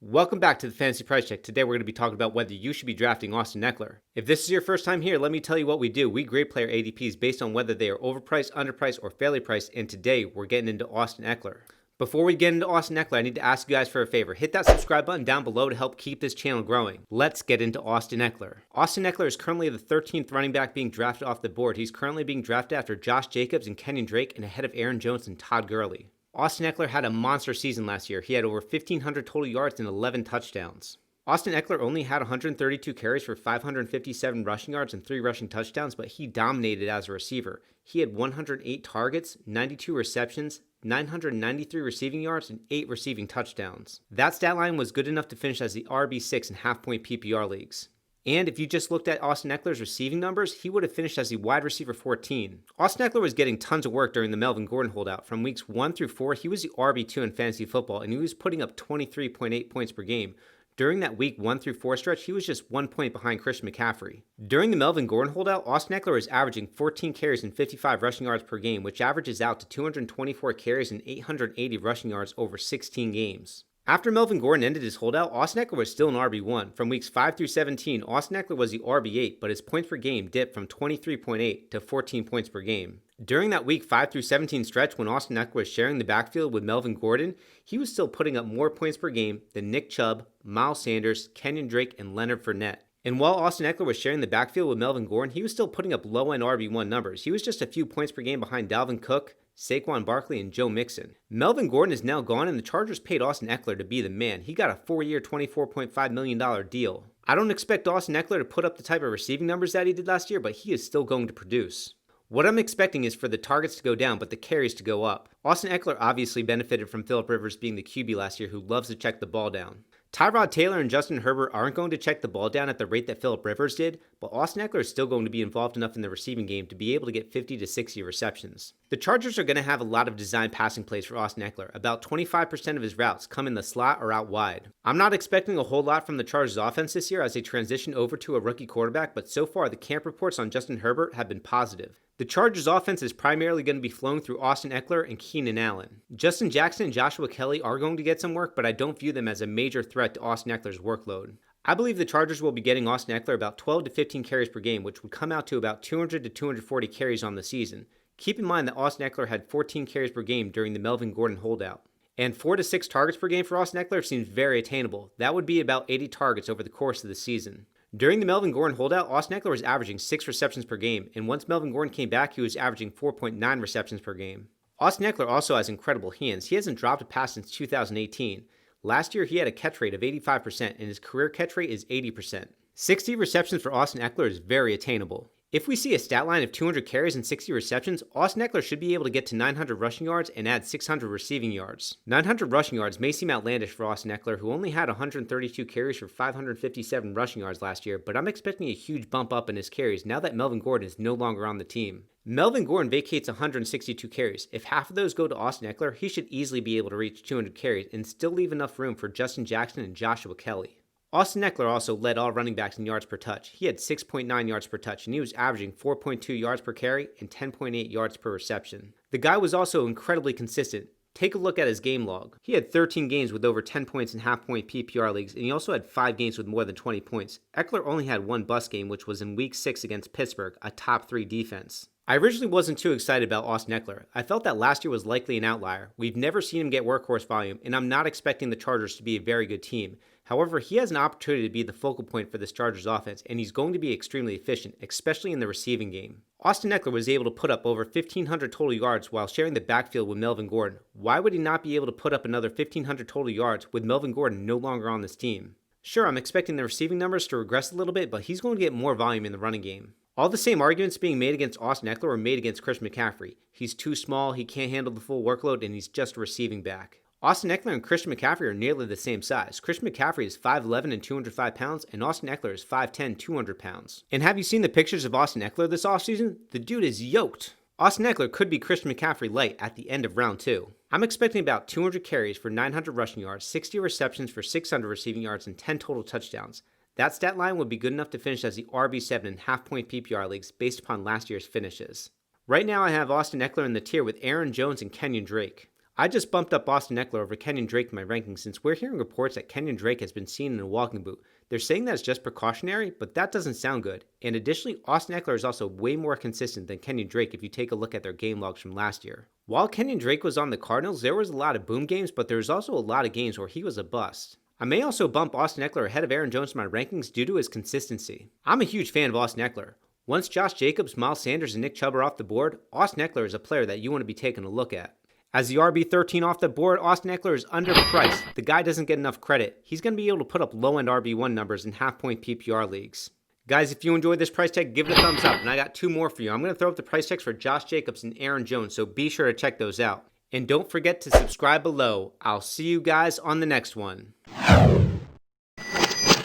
Welcome back to the Fantasy Price Check. Today we're going to be talking about whether you should be drafting Austin Ekeler. If this is your first time here, let me tell you what we do. We grade player ADPs based on whether they are overpriced, underpriced, or fairly priced, and today we're getting into Austin Ekeler. Before we get into Austin Ekeler, I need to ask you guys for a favor. Hit that subscribe button down below to help keep this channel growing. Let's get into Austin Ekeler. Austin Ekeler is currently the 13th running back being drafted off the board. He's currently being drafted after Josh Jacobs and Kenyon Drake and ahead of Aaron Jones and Todd Gurley. Austin Ekeler had a monster season last year. He had over 1,500 total yards and 11 touchdowns. Austin Ekeler only had 132 carries for 557 rushing yards and 3 rushing touchdowns, but he dominated as a receiver. He had 108 targets, 92 receptions, 993 receiving yards, and 8 receiving touchdowns. That stat line was good enough to finish as the RB6 in half-point PPR leagues. And if you just looked at Austin Ekeler's receiving numbers, he would have finished as the wide receiver 14. Austin Ekeler was getting tons of work during the Melvin Gordon holdout. From weeks 1 through 4, he was the RB2 in fantasy football, and he was putting up 23.8 points per game. During that week 1 through 4 stretch, he was just 1 point behind Christian McCaffrey. During the Melvin Gordon holdout, Austin Ekeler was averaging 14 carries and 55 rushing yards per game, which averages out to 224 carries and 880 rushing yards over 16 games. After Melvin Gordon ended his holdout, Austin Ekeler was still an RB1. From weeks 5 through 17, Austin Ekeler was the RB8, but his points per game dipped from 23.8 to 14 points per game. During that week 5 through 17 stretch when Austin Ekeler was sharing the backfield with Melvin Gordon, he was still putting up more points per game than Nick Chubb, Miles Sanders, Kenyon Drake, and Leonard Fournette. And while Austin Ekeler was sharing the backfield with Melvin Gordon, he was still putting up low-end RB1 numbers. He was just a few points per game behind Dalvin Cook, Saquon Barkley, and Joe Mixon. Melvin Gordon is now gone, and the Chargers paid Austin Ekeler to be the man. He got a 4-year, $24.5 million deal. I don't expect Austin Ekeler to put up the type of receiving numbers that he did last year, but he is still going to produce. What I'm expecting is for the targets to go down, but the carries to go up. Austin Ekeler obviously benefited from Philip Rivers being the QB last year who loves to check the ball down. Tyrod Taylor and Justin Herbert aren't going to check the ball down at the rate that Philip Rivers did, but Austin Ekeler is still going to be involved enough in the receiving game to be able to get 50 to 60 receptions. The Chargers are going to have a lot of designed passing plays for Austin Ekeler. About 25% of his routes come in the slot or out wide. I'm not expecting a whole lot from the Chargers offense this year as they transition over to a rookie quarterback, but so far the camp reports on Justin Herbert have been positive. The Chargers offense is primarily going to be flowing through Austin Ekeler and Keenan Allen. Justin Jackson and Joshua Kelly are going to get some work, but I don't view them as a major threat to Austin Ekeler's workload. I believe the Chargers will be getting Austin Ekeler about 12 to 15 carries per game, which would come out to about 200 to 240 carries on the season. Keep in mind that Austin Ekeler had 14 carries per game during the Melvin Gordon holdout. And 4 to 6 targets per game for Austin Ekeler seems very attainable. That would be about 80 targets over the course of the season. During the Melvin Gordon holdout, Austin Ekeler was averaging 6 receptions per game, and once Melvin Gordon came back, he was averaging 4.9 receptions per game. Austin Ekeler also has incredible hands. He hasn't dropped a pass since 2018. Last year, he had a catch rate of 85%, and his career catch rate is 80%. 60 receptions for Austin Ekeler is very attainable. If we see a stat line of 200 carries and 60 receptions, Austin Ekeler should be able to get to 900 rushing yards and add 600 receiving yards. 900 rushing yards may seem outlandish for Austin Ekeler, who only had 132 carries for 557 rushing yards last year, but I'm expecting a huge bump up in his carries now that Melvin Gordon is no longer on the team. Melvin Gordon vacates 162 carries. If half of those go to Austin Ekeler, he should easily be able to reach 200 carries and still leave enough room for Justin Jackson and Joshua Kelly. Austin Ekeler also led all running backs in yards per touch. He had 6.9 yards per touch, and he was averaging 4.2 yards per carry and 10.8 yards per reception. The guy was also incredibly consistent. Take a look at his game log. He had 13 games with over 10 points in half-point PPR leagues, and he also had 5 games with more than 20 points. Ekeler only had one bust game, which was in Week 6 against Pittsburgh, a top 3 defense. I originally wasn't too excited about Austin Ekeler. I felt that last year was likely an outlier. We've never seen him get workhorse volume, and I'm not expecting the Chargers to be a very good team. However, he has an opportunity to be the focal point for this Chargers offense, and he's going to be extremely efficient, especially in the receiving game. Austin Ekeler was able to put up over 1,500 total yards while sharing the backfield with Melvin Gordon. Why would he not be able to put up another 1,500 total yards with Melvin Gordon no longer on this team? Sure, I'm expecting the receiving numbers to regress a little bit, but he's going to get more volume in the running game. All the same arguments being made against Austin Ekeler were made against Christian McCaffrey. He's too small, he can't handle the full workload, and he's just a receiving back. Austin Ekeler and Christian McCaffrey are nearly the same size. Christian McCaffrey is 5'11 and 205 pounds, and Austin Ekeler is 5'10, 200 pounds. And have you seen the pictures of Austin Ekeler this offseason? The dude is yoked. Austin Ekeler could be Christian McCaffrey light at the end of round 2. I'm expecting about 200 carries for 900 rushing yards, 60 receptions for 600 receiving yards, and 10 total touchdowns. That stat line would be good enough to finish as the RB7 in half-point PPR leagues based upon last year's finishes. Right now I have Austin Ekeler in the tier with Aaron Jones and Kenyon Drake. I just bumped up Austin Ekeler over Kenyon Drake in my rankings since we're hearing reports that Kenyon Drake has been seen in a walking boot. They're saying that's just precautionary, but that doesn't sound good. And additionally, Austin Ekeler is also way more consistent than Kenyon Drake if you take a look at their game logs from last year. While Kenyon Drake was on the Cardinals, there was a lot of boom games, but there was also a lot of games where he was a bust. I may also bump Austin Ekeler ahead of Aaron Jones in my rankings due to his consistency. I'm a huge fan of Austin Ekeler. Once Josh Jacobs, Miles Sanders, and Nick Chubb are off the board, Austin Ekeler is a player that you want to be taking a look at. As the RB13 off the board, Austin Ekeler is underpriced. The guy doesn't get enough credit. He's going to be able to put up low-end RB1 numbers in half-point PPR leagues. Guys, if you enjoyed this price check, give it a thumbs up. And I got 2 more for you. I'm going to throw up the price checks for Josh Jacobs and Aaron Jones, so be sure to check those out. And don't forget to subscribe below. I'll see you guys on the next one.